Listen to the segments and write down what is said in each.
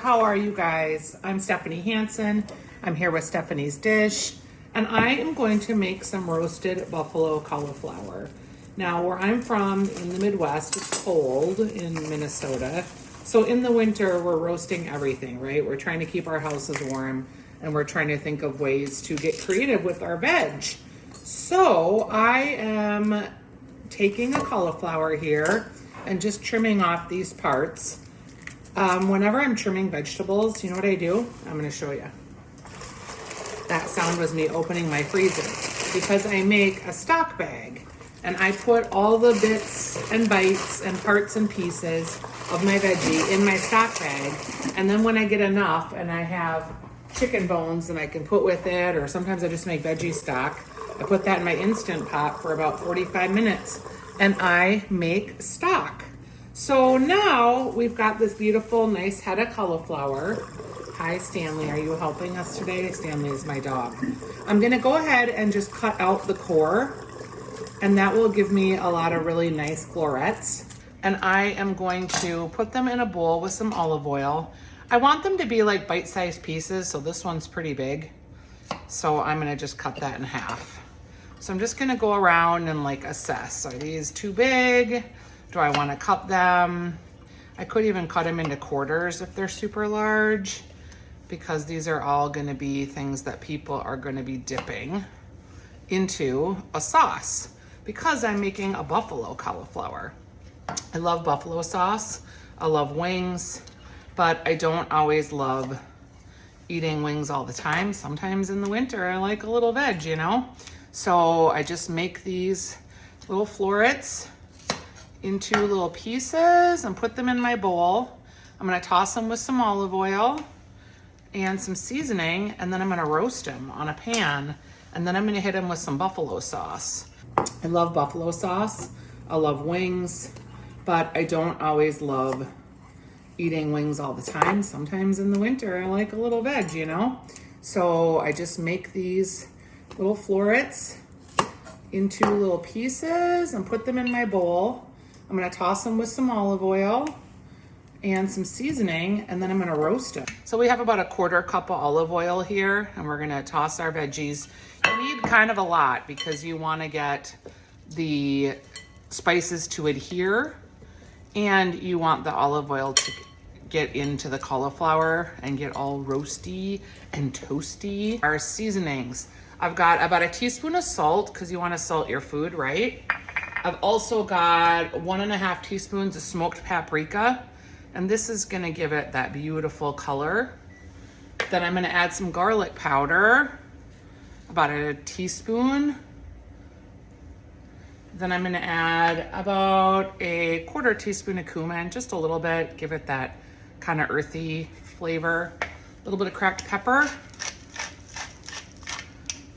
how are you guys? I'm Stephanie Hansen. I'm here with Stephanie's Dish, and I am going to make some roasted buffalo cauliflower. Now, where I'm from in the Midwest, it's cold in Minnesota. So in the winter, we're roasting everything, right? We're trying to keep our houses warm, and we're trying to think of ways to get creative with our veg. So I am taking a cauliflower here and just trimming off these parts. Whenever I'm trimming vegetables, you know what I do? I'm going to show you. That sound was me opening my freezer because I make a stock bag and I put all the bits and bites and parts and pieces of my veggie in my stock bag. And then when I get enough and I have chicken bones and I can put with it, or sometimes I just make veggie stock, I put that in my Instant Pot for about 45 minutes and I make stock. So now we've got this beautiful, nice head of cauliflower. Hi, Stanley. Are you helping us today? Stanley is my dog. I'm going to go ahead and just cut out the core, and that will give me a lot of really nice florets. And I am going to put them in a bowl with some olive oil. I want them to be like bite-sized pieces, so this one's pretty big. So I'm going to just cut that in half. So I'm just going to go around and like assess. Are these too big? Do I want to cut them? I could even cut them into quarters if they're super large, because these are all going to be things that people are going to be dipping into a sauce, because I'm making a buffalo cauliflower. I love buffalo sauce. I love wings, but I don't always love eating wings all the time. Sometimes in the winter, I like a little veg, you know? So I just make these little florets into little pieces and put them in my bowl. I'm gonna toss them with some olive oil and some seasoning, and then I'm gonna roast them on a pan, and then I'm gonna hit them with some buffalo sauce. I love buffalo sauce. I love wings, but I don't always love eating wings all the time. Sometimes in the winter, I like a little veg, you know? So I just make these little florets into little pieces and put them in my bowl. I'm gonna toss them with some olive oil and some seasoning, and then I'm gonna roast them. So we have about a quarter cup of olive oil here, and we're gonna toss our veggies. You need kind of a lot because you wanna get the spices to adhere, and you want the olive oil to get into the cauliflower and get all roasty and toasty. Our seasonings. I've got about a teaspoon of salt, because you wanna salt your food, right? I've also got 1.5 teaspoons of smoked paprika, and this is gonna give it that beautiful color. Then I'm gonna add some garlic powder, about a teaspoon. Then I'm gonna add about a 1/4 teaspoon of cumin, just a little bit, give it that kind of earthy flavor. A little bit of cracked pepper.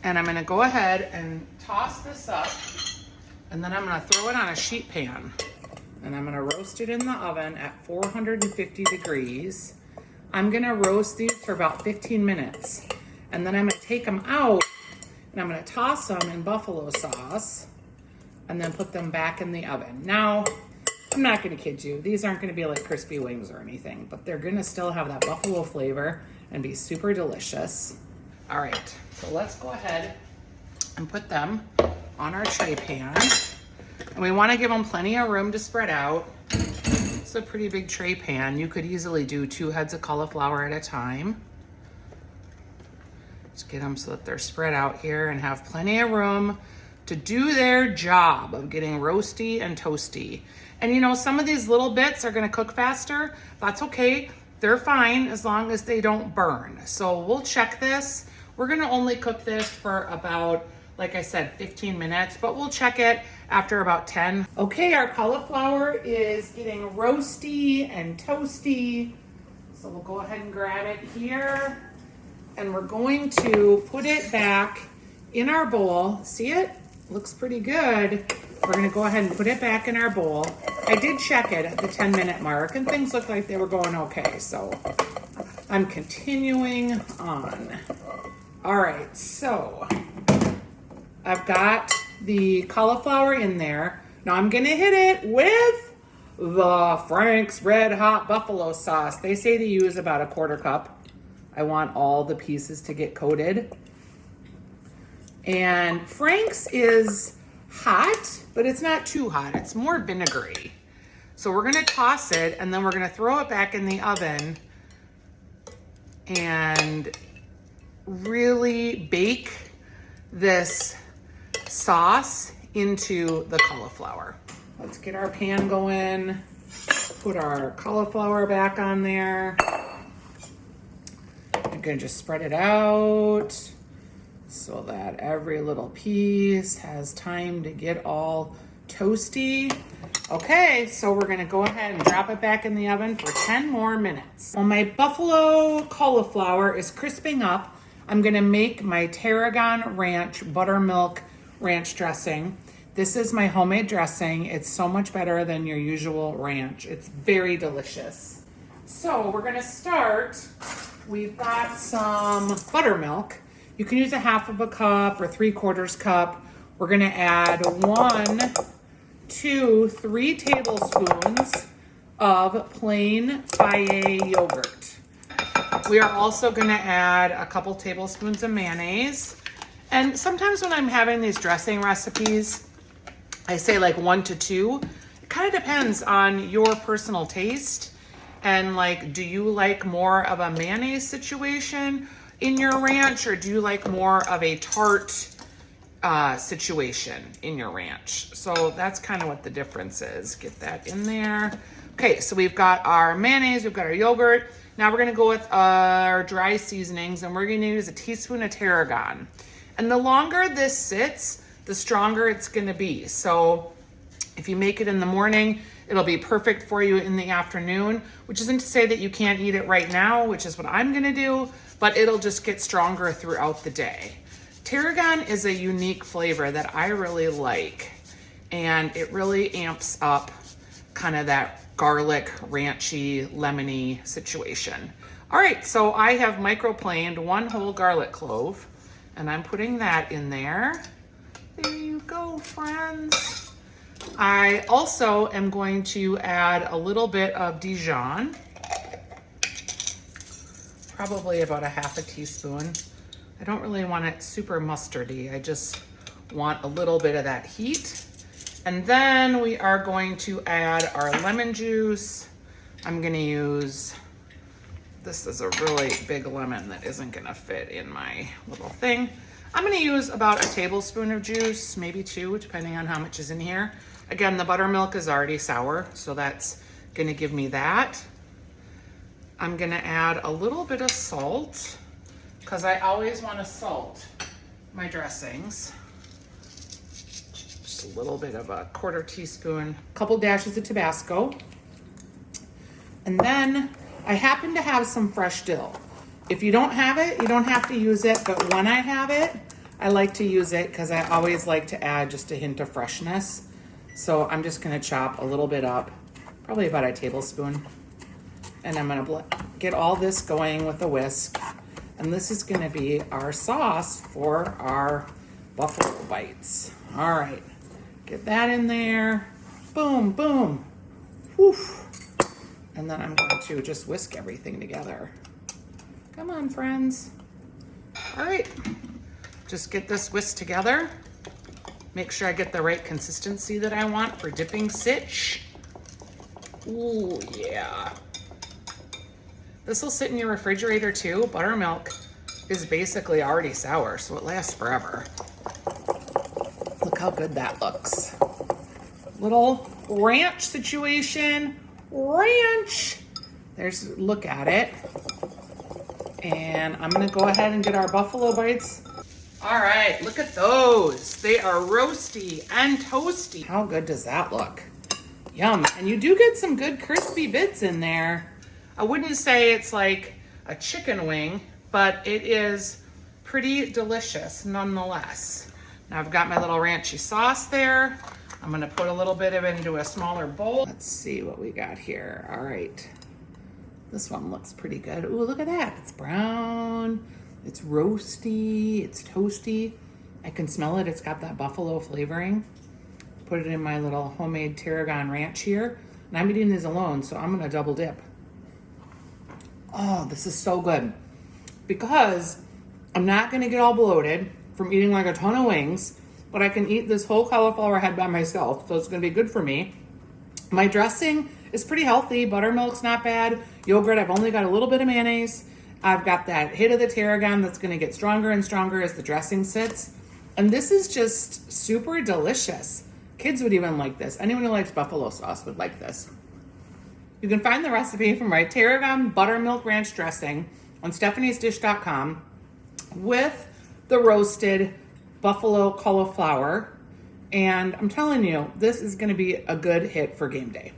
And I'm gonna go ahead and toss this up, and then I'm gonna throw it on a sheet pan. And I'm gonna roast it in the oven at 450 degrees. I'm gonna roast these for about 15 minutes. And then I'm gonna take them out, and I'm gonna toss them in buffalo sauce, and then put them back in the oven. Now, I'm not gonna kid you, these aren't gonna be like crispy wings or anything, but they're gonna still have that buffalo flavor and be super delicious. All right, so let's go ahead and put them on our tray pan. And we wanna give them plenty of room to spread out. It's a pretty big tray pan. You could easily do 2 heads of cauliflower at a time. Just get them so that they're spread out here and have plenty of room to do their job of getting roasty and toasty. And you know, some of these little bits are gonna cook faster. That's okay, they're fine as long as they don't burn. So we'll check this. We're gonna only cook this for about, like I said, 15 minutes, but we'll check it after about 10. Okay, our cauliflower is getting roasty and toasty. So we'll go ahead and grab it here, and we're going to put it back in our bowl. See it? Looks pretty good. We're gonna go ahead and put it back in our bowl. I did check it at the 10-minute mark, and things looked like they were going okay, so I'm continuing on. All right, so I've got the cauliflower in there. Now I'm gonna hit it with the Frank's Red Hot Buffalo sauce. They say to use about a quarter cup. I want all the pieces to get coated. And Frank's is hot, but it's not too hot. It's more vinegary. So we're gonna toss it and then we're gonna throw it back in the oven and really bake this sauce into the cauliflower. Let's get our pan going, put our cauliflower back on there. I'm gonna just spread it out so that every little piece has time to get all toasty. Okay, so we're gonna go ahead and drop it back in the oven for 10 more minutes. While my buffalo cauliflower is crisping up, I'm gonna make my Tarragon Ranch buttermilk ranch dressing. This is my homemade dressing. It's so much better than your usual ranch. It's very delicious. So we're gonna start, we've got some buttermilk. You can use a half of a cup or 3/4 cup. We're gonna add 1, 2, 3 tablespoons of plain Fage yogurt. We are also gonna add a couple tablespoons of mayonnaise. And sometimes when I'm having these dressing recipes, I say like 1 to 2. It kind of depends on your personal taste. And like, do you like more of a mayonnaise situation in your ranch, or do you like more of a tart situation in your ranch? So that's kind of what the difference is. Get that in there. Okay, so we've got our mayonnaise, we've got our yogurt. Now we're gonna go with our dry seasonings, and we're gonna use a teaspoon of tarragon. And the longer this sits, the stronger it's gonna be. So if you make it in the morning, it'll be perfect for you in the afternoon, which isn't to say that you can't eat it right now, which is what I'm gonna do, but it'll just get stronger throughout the day. Tarragon is a unique flavor that I really like, and it really amps up kind of that garlic, ranchy, lemony situation. All right, so I have microplaned 1 whole garlic clove, and I'm putting that in there. There you go, friends. I also am going to add a little bit of Dijon, probably about a half a teaspoon. I don't really want it super mustardy. I just want a little bit of that heat. And then we are going to add our lemon juice. I'm gonna use, this is a really big lemon that isn't gonna fit in my little thing. I'm gonna use about a tablespoon of juice, maybe 2, depending on how much is in here. Again, the buttermilk is already sour, so that's gonna give me that. I'm gonna add a little bit of salt, because I always wanna salt my dressings. Just a little bit of a 1/4 teaspoon. A couple dashes of Tabasco. And then I happen to have some fresh dill. If you don't have it, you don't have to use it, but when I have it, I like to use it because I always like to add just a hint of freshness. So I'm just gonna chop a little bit up, probably about a tablespoon. And I'm gonna get all this going with a whisk. And this is gonna be our sauce for our buffalo bites. All right, get that in there. Boom, boom, woof. And then I'm going to just whisk everything together. Come on, friends. All right, just get this whisked together. Make sure I get the right consistency that I want for dipping sitch. Ooh, yeah. This will sit in your refrigerator too. Buttermilk is basically already sour, so it lasts forever. Look how good that looks. Little ranch situation. Ranch. Look at it. And I'm gonna go ahead and get our buffalo bites. All right, look at those. They are roasty and toasty. How good does that look? Yum. And you do get some good crispy bits in there. I wouldn't say it's like a chicken wing, but it is pretty delicious nonetheless. Now I've got my little ranchy sauce there. I'm gonna put a little bit of it into a smaller bowl. Let's see what we got here. All right. This one looks pretty good. Ooh, look at that. It's brown, it's roasty, it's toasty. I can smell it. It's got that buffalo flavoring. Put it in my little homemade Tarragon ranch here. And I'm eating these alone, so I'm gonna double dip. Oh, this is so good. Because I'm not gonna get all bloated from eating like a ton of wings, but I can eat this whole cauliflower head by myself, so it's gonna be good for me. My dressing is pretty healthy. Buttermilk's not bad. Yogurt, I've only got a little bit of mayonnaise. I've got that hit of the tarragon that's gonna get stronger and stronger as the dressing sits. And this is just super delicious. Kids would even like this. Anyone who likes buffalo sauce would like this. You can find the recipe from my Tarragon buttermilk ranch dressing on stephaniesdish.com with the roasted buffalo cauliflower. And I'm telling you, this is going to be a good hit for game day.